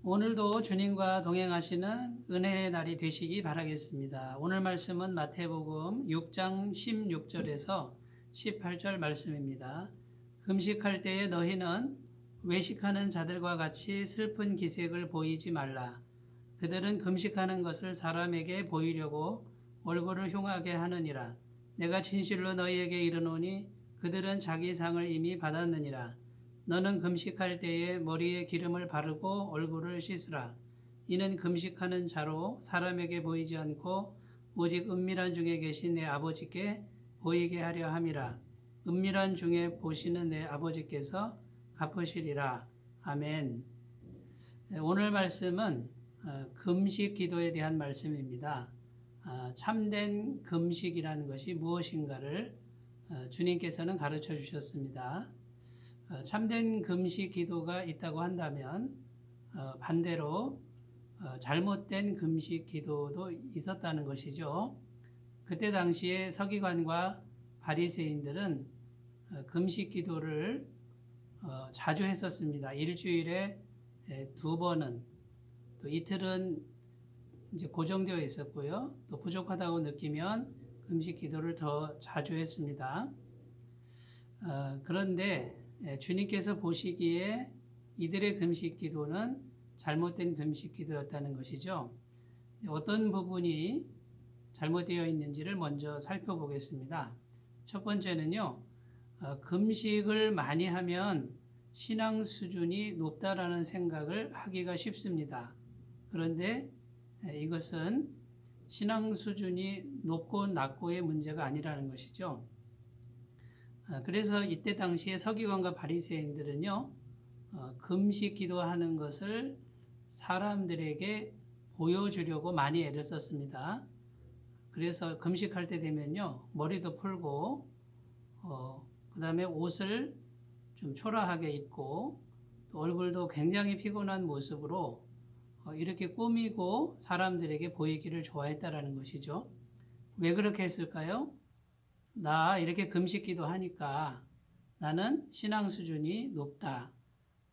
오늘도 주님과 동행하시는 은혜의 날이 되시기 바라겠습니다. 오늘 말씀은 마태복음 6장 16절에서 18절 말씀입니다. 금식할 때에 너희는 외식하는 자들과 같이 슬픈 기색을 보이지 말라. 그들은 금식하는 것을 사람에게 보이려고 얼굴을 흉하게 하느니라. 내가 진실로 너희에게 이르노니 그들은 자기 상을 이미 받았느니라. 너는 금식할 때에 머리에 기름을 바르고 얼굴을 씻으라. 이는 금식하는 자로 사람에게 보이지 않고 오직 은밀한 중에 계신 내 아버지께 보이게 하려 함이라. 은밀한 중에 보시는 내 아버지께서 갚으시리라. 아멘. 오늘 말씀은 금식 기도에 대한 말씀입니다. 참된 금식이라는 것이 무엇인가를 주님께서는 가르쳐 주셨습니다. 참된 금식 기도가 있다고 한다면 반대로 잘못된 금식 기도도 있었다는 것이죠. 그때 당시에 서기관과 바리새인들은 금식 기도를 자주 했었습니다. 일주일에 2번은, 또 이틀은 이제 고정되어 있었고요. 또 부족하다고 느끼면 금식 기도를 더 자주 했습니다. 그런데 주님께서 보시기에 이들의 금식 기도는 잘못된 금식 기도였다는 것이죠. 어떤 부분이 잘못되어 있는지를 먼저 살펴보겠습니다. 첫 번째는요, 금식을 많이 하면 신앙 수준이 높다라는 생각을 하기가 쉽습니다. 그런데 이것은 신앙 수준이 높고 낮고의 문제가 아니라는 것이죠. 그래서 이때 당시에 서기관과 바리새인들은요, 금식 기도하는 것을 사람들에게 보여주려고 많이 애를 썼습니다. 그래서 금식할 때 되면요, 머리도 풀고, 그 다음에 옷을 좀 초라하게 입고, 또 얼굴도 굉장히 피곤한 모습으로 이렇게 꾸미고 사람들에게 보이기를 좋아했다라는 것이죠. 왜 그렇게 했을까요? 나 이렇게 금식 기도하니까 나는 신앙 수준이 높다.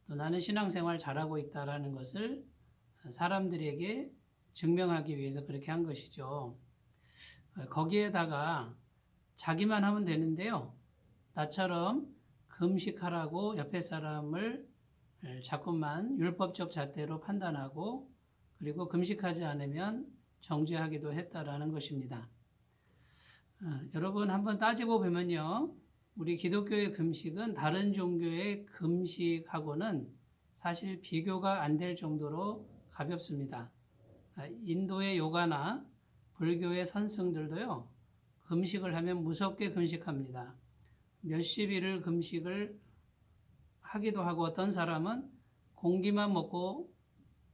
또 나는 신앙생활 잘하고 있다라는 것을 사람들에게 증명하기 위해서 그렇게 한 것이죠. 거기에다가 자기만 하면 되는데요. 나처럼 금식하라고 옆에 사람을 자꾸만 율법적 잣대로 판단하고 그리고 금식하지 않으면 정죄하기도 했다라는 것입니다. 여러분 한번 따지고 보면요. 우리 기독교의 금식은 다른 종교의 금식하고는 사실 비교가 안 될 정도로 가볍습니다. 인도의 요가나 불교의 선생들도요. 금식을 하면 무섭게 금식합니다. 몇십 일을 금식을 하기도 하고 어떤 사람은 공기만 먹고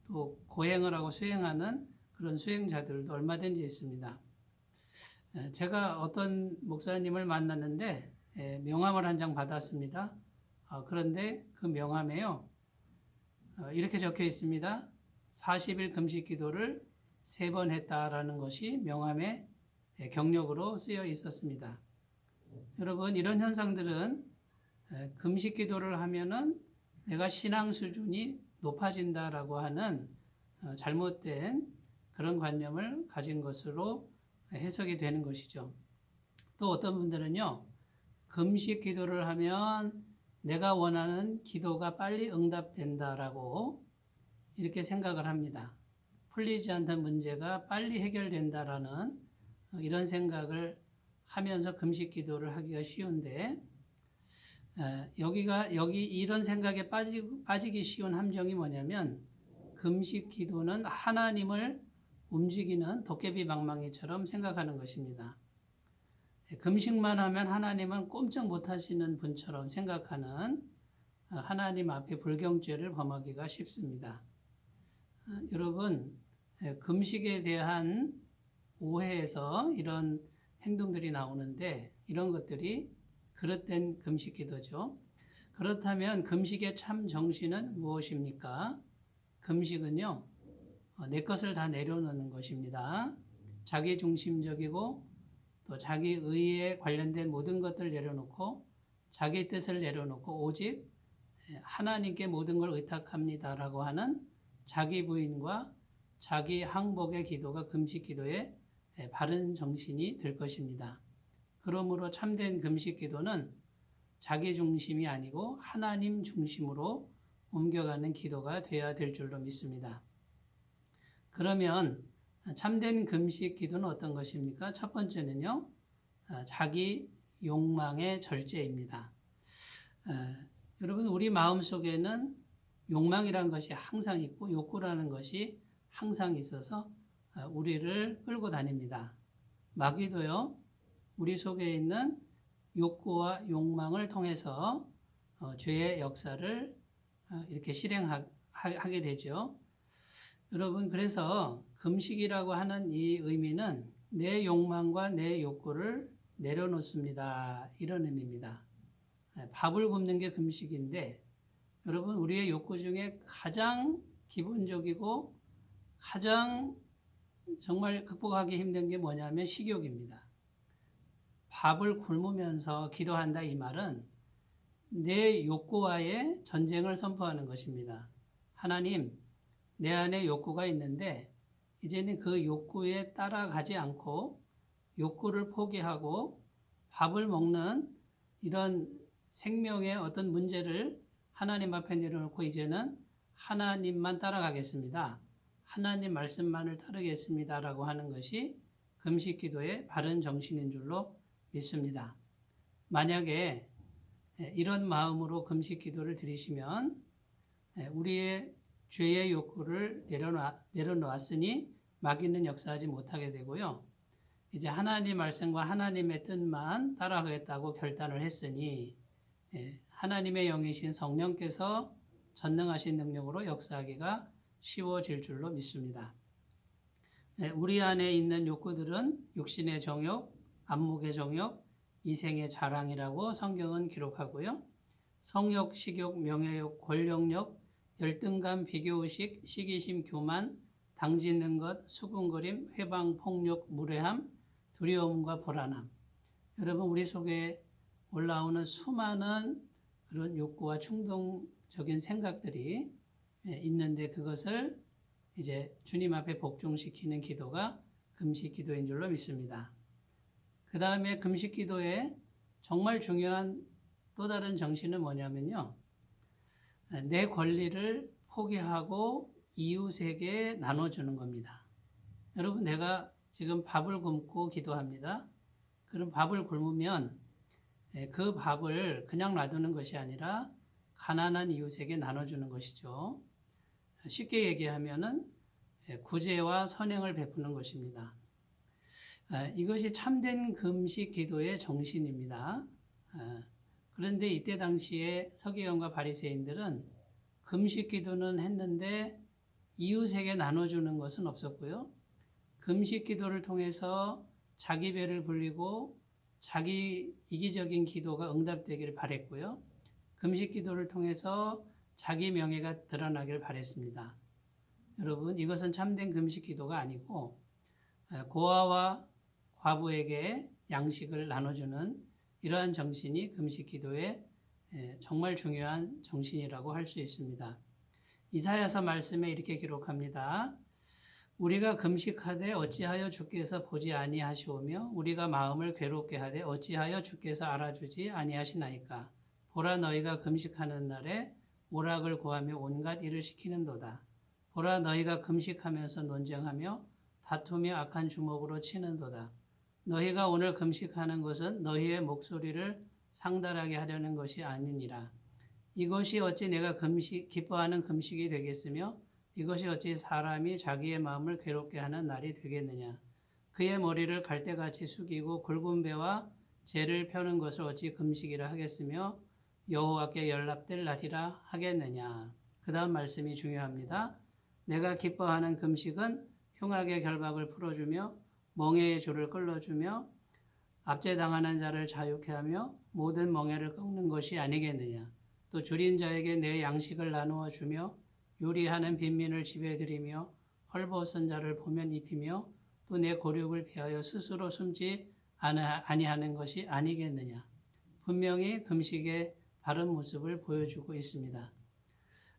또 고행을 하고 수행하는 그런 수행자들도 얼마든지 있습니다. 제가 어떤 목사님을 만났는데 명함을 한 장 받았습니다. 그런데 그 명함에요. 이렇게 적혀 있습니다. 40일 금식 기도를 3번 했다라는 것이 명함의 경력으로 쓰여 있었습니다. 여러분 이런 현상들은 금식 기도를 하면은 내가 신앙 수준이 높아진다라고 하는 잘못된 그런 관념을 가진 것으로 해석이 되는 것이죠. 또 어떤 분들은요, 금식 기도를 하면 내가 원하는 기도가 빨리 응답된다라고 이렇게 생각을 합니다. 풀리지 않던 문제가 빨리 해결된다라는 이런 생각을 하면서 금식 기도를 하기가 쉬운데, 여기 이런 생각에 빠지기 쉬운 함정이 뭐냐면, 금식 기도는 하나님을 움직이는 도깨비 방망이처럼 생각하는 것입니다. 금식만 하면 하나님은 꼼짝 못하시는 분처럼 생각하는 하나님 앞에 불경죄를 범하기가 쉽습니다. 여러분, 금식에 대한 오해에서 이런 행동들이 나오는데 이런 것들이 그릇된 금식 기도죠. 그렇다면 금식의 참 정신은 무엇입니까? 금식은요, 내 것을 다 내려놓는 것입니다. 자기 중심적이고 또 자기 의에 관련된 모든 것들을 내려놓고 자기 뜻을 내려놓고 오직 하나님께 모든 걸 의탁합니다라고 하는 자기 부인과 자기 항복의 기도가 금식 기도의 바른 정신이 될 것입니다. 그러므로 참된 금식 기도는 자기 중심이 아니고 하나님 중심으로 옮겨가는 기도가 되어야 될 줄로 믿습니다. 그러면 참된 금식 기도는 어떤 것입니까? 첫 번째는요, 자기 욕망의 절제입니다. 여러분, 우리 마음속에는 욕망이라는 것이 항상 있고 욕구라는 것이 항상 있어서 우리를 끌고 다닙니다. 마귀도요, 우리 속에 있는 욕구와 욕망을 통해서 죄의 역사를 이렇게 실행하게 되죠. 여러분, 그래서 금식이라고 하는 이 의미는 내 욕망과 내 욕구를 내려놓습니다. 이런 의미입니다. 밥을 굶는 게 금식인데, 여러분, 우리의 욕구 중에 가장 기본적이고 가장 정말 극복하기 힘든 게 뭐냐면 식욕입니다. 밥을 굶으면서 기도한다 이 말은 내 욕구와의 전쟁을 선포하는 것입니다. 하나님, 내 안에 욕구가 있는데 이제는 그 욕구에 따라가지 않고 욕구를 포기하고 밥을 먹는 이런 생명의 어떤 문제를 하나님 앞에 내려놓고 이제는 하나님만 따라가겠습니다. 하나님 말씀만을 따르겠습니다라고 하는 것이 금식 기도의 바른 정신인 줄로 믿습니다. 만약에 이런 마음으로 금식 기도를 드리시면 우리의 죄의 욕구를 내려놓았으니 마귀는 역사하지 못하게 되고요. 이제 하나님 말씀과 하나님의 뜻만 따라가겠다고 결단을 했으니 하나님의 영이신 성령께서 전능하신 능력으로 역사하기가 쉬워질 줄로 믿습니다. 우리 안에 있는 욕구들은 육신의 정욕, 안목의 정욕, 이생의 자랑이라고 성경은 기록하고요. 성욕, 식욕, 명예욕, 권력욕, 열등감, 비교의식, 시기심, 교만, 당짓는 것, 수군거림, 회방, 폭력, 무례함, 두려움과 불안함. 여러분, 우리 속에 올라오는 수많은 그런 욕구와 충동적인 생각들이 있는데 그것을 이제 주님 앞에 복종시키는 기도가 금식 기도인 줄로 믿습니다. 그 다음에 금식 기도의 정말 중요한 또 다른 정신은 뭐냐면요. 내 권리를 포기하고 이웃에게 나눠주는 겁니다. 여러분, 내가 지금 밥을 굶고 기도합니다. 그럼 밥을 굶으면 그 밥을 그냥 놔두는 것이 아니라 가난한 이웃에게 나눠주는 것이죠. 쉽게 얘기하면은 구제와 선행을 베푸는 것입니다. 이것이 참된 금식 기도의 정신입니다. 그런데 이때 당시에 서기관과 바리새인들은 금식 기도는 했는데 이웃에게 나눠주는 것은 없었고요. 금식 기도를 통해서 자기 배를 불리고 자기 이기적인 기도가 응답되기를 바랬고요. 금식 기도를 통해서 자기 명예가 드러나기를 바랬습니다. 여러분, 이것은 참된 금식 기도가 아니고 고아와 과부에게 양식을 나눠주는 이러한 정신이 금식 기도의 정말 중요한 정신이라고 할 수 있습니다. 이사야서 말씀에 이렇게 기록합니다. 우리가 금식하되 어찌하여 주께서 보지 아니하시오며 우리가 마음을 괴롭게 하되 어찌하여 주께서 알아주지 아니하시나이까. 보라, 너희가 금식하는 날에 오락을 구하며 온갖 일을 시키는도다. 보라, 너희가 금식하면서 논쟁하며 다투며 악한 주먹으로 치는도다. 너희가 오늘 금식하는 것은 너희의 목소리를 상달하게 하려는 것이 아니니라. 이것이 어찌 내가 기뻐하는 금식이 되겠으며 이것이 어찌 사람이 자기의 마음을 괴롭게 하는 날이 되겠느냐. 그의 머리를 갈대같이 숙이고 굵은 배와 재를 펴는 것을 어찌 금식이라 하겠으며 여호와께 연락될 날이라 하겠느냐. 그 다음 말씀이 중요합니다. 내가 기뻐하는 금식은 흉악의 결박을 풀어주며 멍에의 줄을 끌어주며 압제당하는 자를 자유케 하며 모든 멍에를 꺾는 것이 아니겠느냐. 또 줄인 자에게 내 양식을 나누어 주며 요리하는 빈민을 집에 들이며 헐벗은 자를 보면 입히며 또 내 고륙을 피하여 스스로 숨지 아니하는 것이 아니겠느냐. 분명히 금식의 바른 모습을 보여주고 있습니다.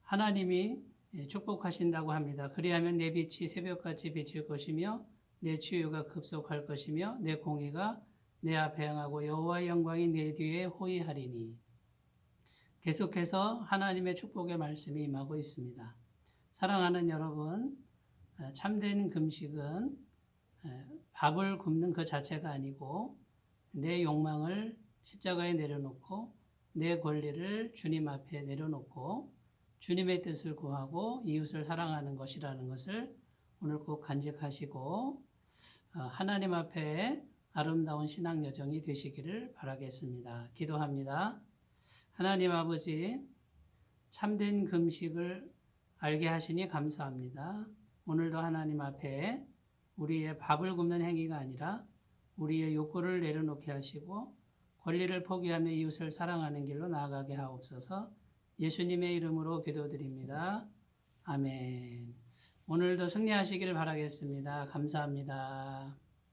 하나님이 축복하신다고 합니다. 그리하면 내 빛이 새벽같이 비칠 것이며 내 치유가 급속할 것이며 내 공의가 내 앞에 행하고 여호와의 영광이 내 뒤에 호위하리니. 계속해서 하나님의 축복의 말씀이 임하고 있습니다. 사랑하는 여러분, 참된 금식은 밥을 굶는 그 자체가 아니고 내 욕망을 십자가에 내려놓고 내 권리를 주님 앞에 내려놓고 주님의 뜻을 구하고 이웃을 사랑하는 것이라는 것을 오늘 꼭 간직하시고 하나님 앞에 아름다운 신앙 여정이 되시기를 바라겠습니다. 기도합니다. 하나님 아버지, 참된 금식을 알게 하시니 감사합니다. 오늘도 하나님 앞에 우리의 밥을 굶는 행위가 아니라 우리의 욕구를 내려놓게 하시고 권리를 포기하며 이웃을 사랑하는 길로 나아가게 하옵소서. 예수님의 이름으로 기도드립니다. 아멘. 오늘도 승리하시기를 바라겠습니다. 감사합니다.